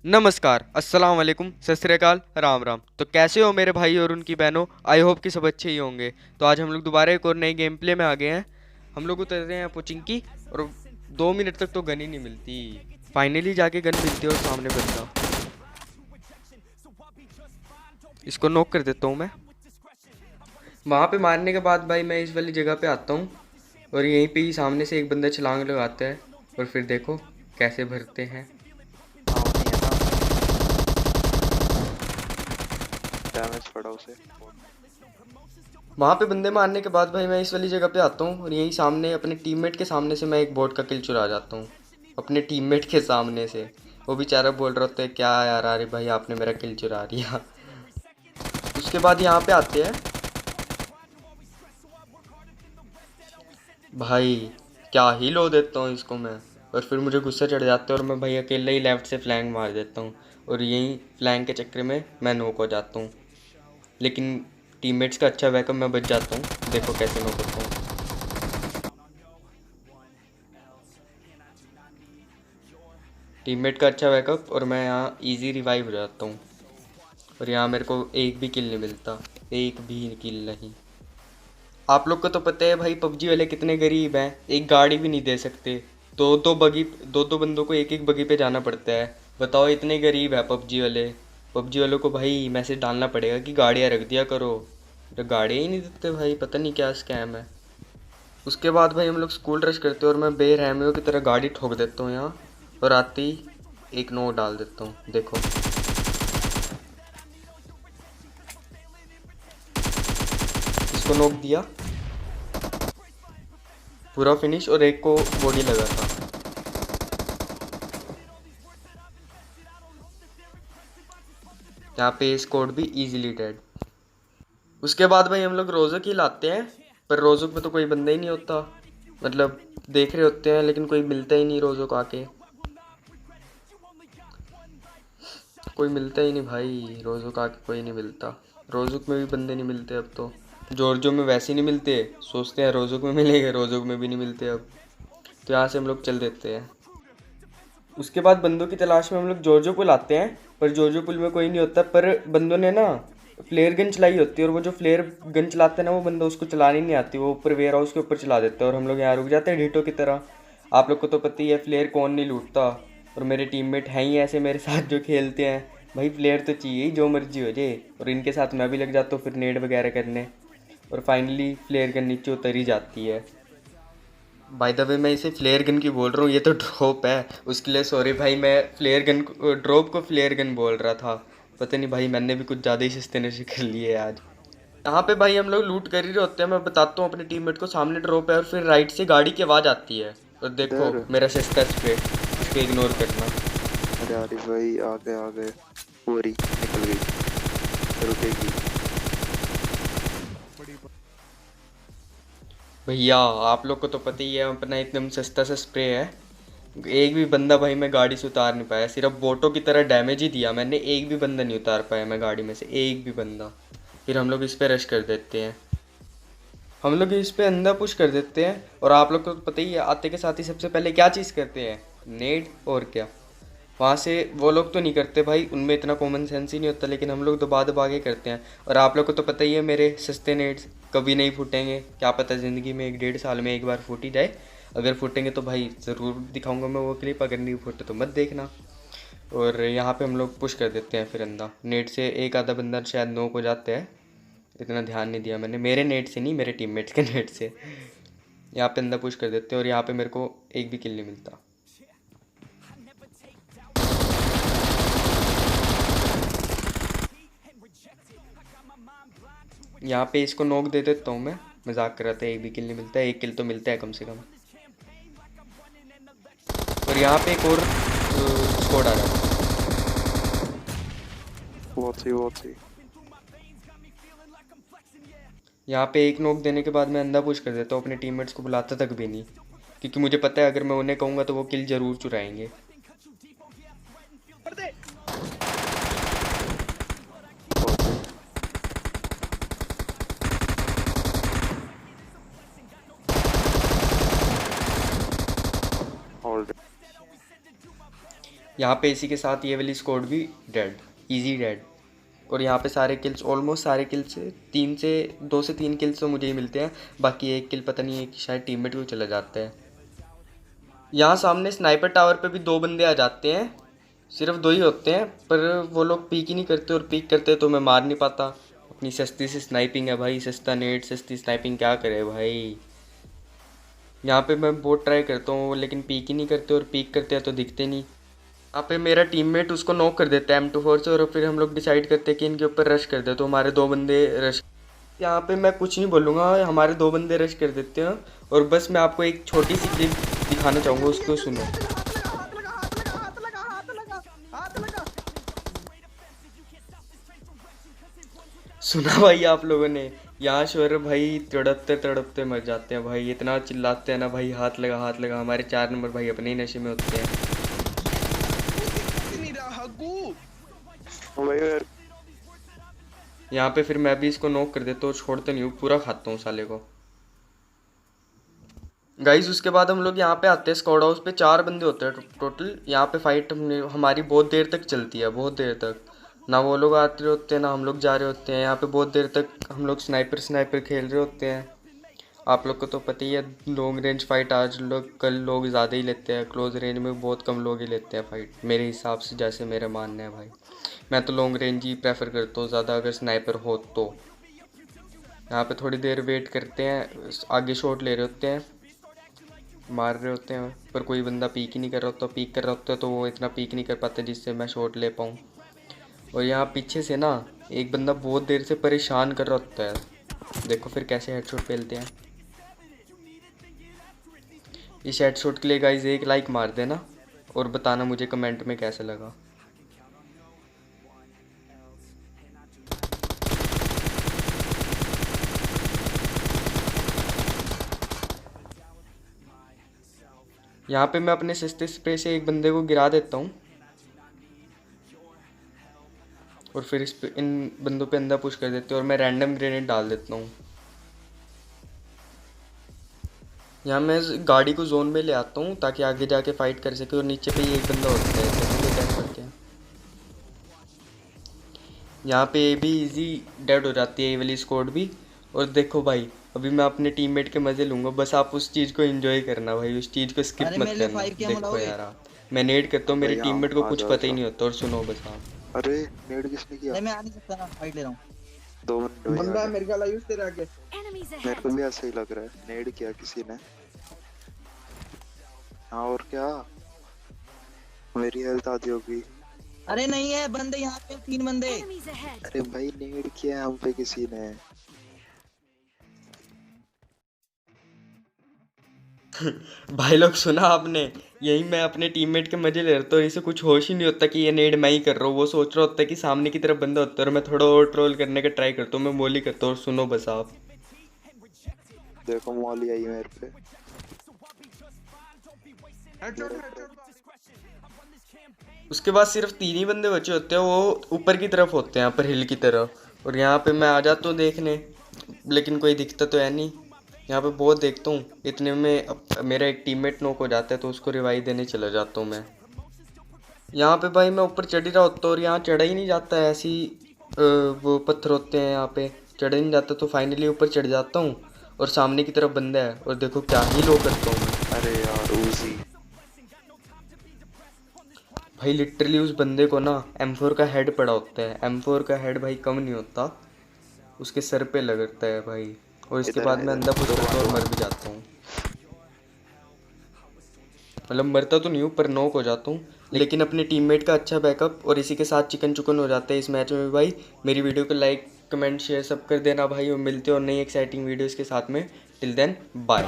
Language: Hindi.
नमस्कार, अस्सलाम वालेकुम, सत श्री अकाल, राम राम। तो कैसे हो मेरे भाई और उनकी बहनों? आई होप कि सब अच्छे ही होंगे। तो आज हम लोग दोबारा एक और नई गेम प्ले में आ गए हैं। हम लोग उतर रहे हैं पोचिंकी और 2 मिनट तक तो गन ही नहीं मिलती। फाइनली जाके गन मिलती है और सामने बंदा। इसको नॉक कर देता हूँ मैं। वहाँ पे मारने के बाद भाई मैं इस वाली जगह पे आता हूँ और यहीं पे ही सामने से एक बंदा छलांग लगाता है और फिर देखो कैसे भरते हैं। हाँ वही है ना। डैमेज पड़ा उसे। वहाँ पे बंदे मारने के बाद भाई मैं इस वाली जगह पे आता हूँ और यहीं सामने अपने टीममेट के सामने से मैं एक बॉट का किल चुरा जाता हूँ। अपने टीममेट के सामने से। वो बेचारा बोल रहा होता है क्या यार, अरे भाई आपने मेरा किल चुरा दिया। उसके बाद यहाँ पे आते हैं भाई, क्या ही लो देता हूँ इसको मैं। और फिर मुझे गुस्सा चढ़ जाता है और मैं भाई अकेले ही लेफ्ट से फ्लैंक मार देता हूँ और यहीं फ्लैंक के चक्कर में मैं नॉक हो जाता हूँ। लेकिन टीममेट्स का अच्छा बैकअप मैं बच जाता हूँ। देखो कैसे नॉक होता हूँ। टीममेट का अच्छा बैकअप और मैं यहाँ इजी रिवाइव हो जाता हूँ। और यहाँ मेरे को एक भी किल नहीं मिलता, एक भी किल नहीं। आप लोग को तो पता है भाई पबजी वाले कितने गरीब हैं, एक गाड़ी भी नहीं दे सकते। दो दो बंदों को एक एक बगी पे जाना पड़ता है। बताओ इतने गरीब है पबजी वाले। पबजी वालों को भाई मैसेज डालना पड़ेगा कि गाड़ियाँ रख दिया करो। तो गाड़ियाँ ही नहीं देते भाई, पता नहीं क्या स्कैम है। उसके बाद भाई हम लोग स्कूल रश करते हैं और मैं बेरहमियों की तरह गाड़ी ठोक देता हूँ यहाँ। और आते ही एक नोट डाल देता हूँ, देखो। इसको नोक दिया, पूरा फिनिश। और एक को बॉडी लगा था। यहाँ पे स्कोर भी इजीली डेड। उसके बाद भाई हम लोग रोज़क ही लाते हैं। पर रोज़क में तो कोई बंदा ही नहीं होता। मतलब देख रहे होते हैं लेकिन कोई मिलता ही नहीं रोज़क आके। कोई मिलता ही नहीं भाई, रोज़क आके कोई नहीं मिलता। रोज़क में भी बंदे नहीं मिलते अब तो। जॉर्जो में वैसे ही नहीं मिलते। सोचते हैं रोज़क में मिलेंगे, रोज़क में भी नहीं मिलते अब। तो यहाँ से हम लोग चल देते हैं। उसके बाद बंदों की तलाश में हम लोग जॉर्जो पुल आते हैं। पर जॉर्जो पुल में कोई नहीं होता, पर बंदों ने ना फ्लेयर गन चलाई होती है और वो जो फ्लेयर गन चलाता है ना वो बंदा, उसको चलानी नहीं आती। वो ऊपर वेयर हाउस के ऊपर चला देता है और हम लोग यहाँ रुक जाते हैं ढीटो की तरह। आप लोग को तो पता ही है फ्लेयर कौन नहीं लूटता। और मेरे टीममेट हैं ही ऐसे मेरे साथ जो खेलते हैं। भाई फ्लेयर तो चाहिए ही, जो मर्जी हो जाए। और इनके साथ मैं भी लग जाता हूँ फिर नेड वगैरह करने। और फाइनली फ्लेयर गन नीचे उतर ही जाती है। बाय द वे मैं इसे फ्लेयर गन की बोल रहा हूँ, ये तो ड्रॉप है। उसके लिए सॉरी भाई, मैं फ्लेयर गन ड्रॉप को फ्लेयर गन बोल रहा था। पता नहीं भाई, मैंने भी कुछ ज़्यादा ही सस्ते नशे कर लिए आज। यहाँ पे भाई हम लोग लूट कर ही रहे होते हैं। मैं बताता हूँ अपने टीममेट को सामने ड्रॉप है और फिर राइट से गाड़ी की आवाज़ आती है। और देखो इधर। मेरा सस्ता स्प्रे, इसको इग्नोर करना। अरे आरिफ भाई आ गए आ गए। पूरी निकल गई। रुकेगी। भैया आप लोग को तो पता ही है अपना एकदम सस्ता सा स्प्रे है। एक भी बंदा भाई मैं गाड़ी से उतार नहीं पाया, सिर्फ बोटो की तरह डैमेज ही दिया मैंने। एक भी बंदा नहीं उतार पाया मैं गाड़ी में से, एक भी बंदा। फिर हम लोग इस पे रश कर देते हैं। हम लोग इस पे अंदर पुश कर देते हैं। और आप लोग को तो पता ही है आते के साथ ही सबसे पहले क्या चीज़ करते हैं, नेड। और क्या, वहाँ से वो लोग तो नहीं करते भाई, उनमें इतना कॉमन सेंस ही नहीं होता। लेकिन हम लोग दबा दबा के करते हैं। और आप लोग को तो पता ही है मेरे सस्ते नेट्स कभी नहीं फूटेंगे। क्या पता ज़िंदगी में 1 डेढ़ साल में एक बार फूट ही जाए। अगर फूटेंगे तो भाई ज़रूर दिखाऊंगा मैं वो क्लिप, अगर नहीं फूटे तो मत देखना। और यहाँ पे हम लोग पुश कर देते हैं फिर अंदर। नेट से एक आधा बंदा शायद नोक हो जाते हैं, इतना ध्यान नहीं दिया मैंने। मेरे नेट से नहीं, मेरे टीममेट्स के नेट से। यहाँ पे अंदर पुश कर देते हैं और यहाँ पे मेरे को एक भी किल नहीं मिलता। यहाँ पे इसको नोक दे देता हूँ मैं। मजाक कर रहा था, एक भी किल नहीं मिलता। एक किल तो मिलता है कम से कम। और यहाँ पे एक और स्क्वाड आ रहा है। बहुत सही। यहाँ पे एक नोक देने के बाद मैं अंदर पुश कर देता हूँ, अपने टीममेट्स को बुलाता तक भी नहीं। क्योंकि मुझे पता है अगर मैं उन्हें कहूँगा तो वो किल ज़रूर चुराएंगे। बहुत सही। ऑल यहाँ पे इसी के साथ ये वाली स्क्वाड भी डेड, इजी डेड। और यहाँ पे सारे किल्स, ऑलमोस्ट सारे किल्स, 2 से 3 किल्स तो मुझे ही मिलते हैं, बाकी 1 किल पता नहीं है कि शायद टीममेट को चला जाता है। यहाँ सामने स्नाइपर टावर पे भी 2 बंदे आ जाते हैं, सिर्फ 2 ही होते हैं, पर वो लोग पीक ही नहीं करते, और पीक करते तो मैं मार नहीं पाता। अपनी सस्ती सी स्नाइपिंग है भाई, सस्ता नेट सस्ती स्नाइपिंग क्या करे भाई। यहाँ पे मैं बहुत ट्राई करता हूँ लेकिन पीक ही नहीं करते, और पीक करते हैं तो दिखते नहीं। यहाँ पे मेरा टीममेट उसको नॉक कर देता है M24 से, और फिर हम लोग डिसाइड करते हैं कि इनके ऊपर रश कर दे, तो हमारे 2 बंदे रश। यहाँ पे मैं कुछ नहीं बोलूँगा, हमारे 2 बंदे रश कर देते हैं, और बस मैं आपको एक छोटी सी क्लिप दिखाना चाहूँगा, उसको सुनो। सुना भाई आप लोगों ने? यहाँ शोर भाई तड़पते तड़पते मर जाते हैं भाई, इतना चिल्लाते हैं ना भाई, हाथ लगा हाथ लगा। हमारे 4 नंबर भाई अपने ही नशे में होते हैं। ओ भाई यार, यहाँ पे फिर मैं भी इसको नॉक कर देता हूँ, छोड़ता नहीं हूँ, पूरा खाता हूँ साले को। गाइज उसके बाद हम लोग यहाँ पे आते हैं स्क्वाड हाउस पे, 4 बंदे होते हैं टोटल। यहाँ पे फाइट हमारी बहुत देर तक चलती है, बहुत देर तक। ना वो लोग आते होते हैं ना हम लोग जा रहे होते हैं। यहाँ पे बहुत देर तक हम लोग स्नाइपर खेल रहे होते हैं। आप लोग को तो पता ही है, लॉन्ग रेंज फाइट आज लोग कल लोग ज़्यादा ही लेते हैं, क्लोज रेंज में बहुत कम लोग ही लेते हैं फाइट, मेरे हिसाब से, जैसे मेरा मानना है भाई। मैं तो लॉन्ग रेंज ही प्रेफर करता हूँ ज़्यादा, अगर स्नाइपर हो तो। यहाँ पे थोड़ी देर वेट करते हैं, आगे शॉट ले रहे होते हैं, मार रहे होते हैं, पर कोई बंदा पीक ही नहीं कर रहा होता। पीक कर रहा होता है तो वो इतना पीक नहीं कर पाते जिससे मैं शॉट ले पाऊँ। और यहाँ पीछे से ना एक बंदा बहुत देर से परेशान कर रहा होता है, देखो फिर कैसे हेडशॉट फेलते हैं। इस हेडशॉट के लिए गाइज एक लाइक मार देना, और बताना मुझे कमेंट में कैसा लगा। यहाँ पे मैं अपने सस्ते स्प्रे से एक बंदे को गिरा देता हूँ, और फिर इन बंदों पे अंदर पुश कर देते हैं, और मैं रैंडम ग्रेनेड डाल देता हूँ। यहाँ मैं इस गाड़ी को जोन में ले आता हूँ ताकि आगे जाके फाइट कर सके, और नीचे पे ही एक बंदा होता है, देखो क्या करते हैं। यहाँ पे ये भी इजी डेड हो जाती है ये वाली स्क्वाड भी। और देखो भाई अभी मैं अपने टीममेट के मज़े लूँगा, बस आप उस चीज़ को एंजॉय करना भाई, उस चीज़ को स्किप अरे मत मेरे लिए करना। 5 क्या देखो मिलाओगे? यार आप, मैं नेड करता हूँ, मेरे भाई हाँ, टीममेट को आ कुछ जाओ, पता ही जाओ। नहीं होता। और सुनो बस आप, अरे नेड किसने किया? नहीं मैं आ नहीं सकता ना, फाइट ले रहा हूँ। 2 बंदे भाई बंदा आ है गए। मेरे ख्याल आयुष तेरे आगे। मेरे को भी ऐसा ही लग रहा है, नेड किया किसी ने। हाँ और क्या, मेरी हेल्थ आधी होगी। अरे नहीं है बंदे यहाँ पे, 3 बंदे। अरे भाई नेड किया है हम पे किसी ने। भाई लोग सुना आपने? यही मैं अपने टीममेट के मजे ले रहा हूँ, इसे कुछ होश ही नहीं होता कि ये नेड मैं ही कर रहा हूँ। वो सोच रहा होता है कि सामने की तरफ बंदा होता है, और मैं थोड़ा और ट्रोल करने का ट्राई करता हूँ, मैं मोली करता हूँ। और सुनो बस आप, देखो मॉली आई मेरे पे। हेडशॉट। उसके बाद सिर्फ 3 ही बंदे बचे होते हैं, वो ऊपर की तरफ होते हैं, पर हिल की तरफ। और यहाँ पे मैं आ जाता हूँ देखने, लेकिन कोई दिखता तो है नहीं। यहाँ पे बहुत देखता हूँ, इतने में मेरा एक टीममेट नॉक हो जाता है, तो उसको रिवाइव देने चला जाता हूँ मैं। यहाँ पे भाई मैं ऊपर चढ़ ही रहा होता हूँ, और यहाँ चढ़ा ही नहीं जाता है, ऐसी वो पत्थर होते हैं यहाँ पे, चढ़ा ही नहीं जाता। तो फाइनली ऊपर चढ़ जाता हूँ, और सामने की तरफ बंदा है, और देखो क्या ही लो करता हूँ मैं अरे यार उसी भाई। लिटरली उस बंदे को ना M4 का हेड पड़ा होता है, M4 का हेड भाई कम नहीं होता, उसके सर पे लगता है भाई। और इसके इधर बाद है, मैं अंदर पुश करता हूँ और मर भी जाता हूँ, मतलब मरता तो नहीं हूँ पर नॉक हो जाता हूँ। लेकिन अपने टीममेट का अच्छा बैकअप, और इसी के साथ चिकन चुकन हो जाता है इस मैच में भाई। मेरी वीडियो को लाइक कमेंट शेयर सब कर देना भाई, और मिलते हैं और नई एक्साइटिंग वीडियोज़ के साथ में। Till then bye.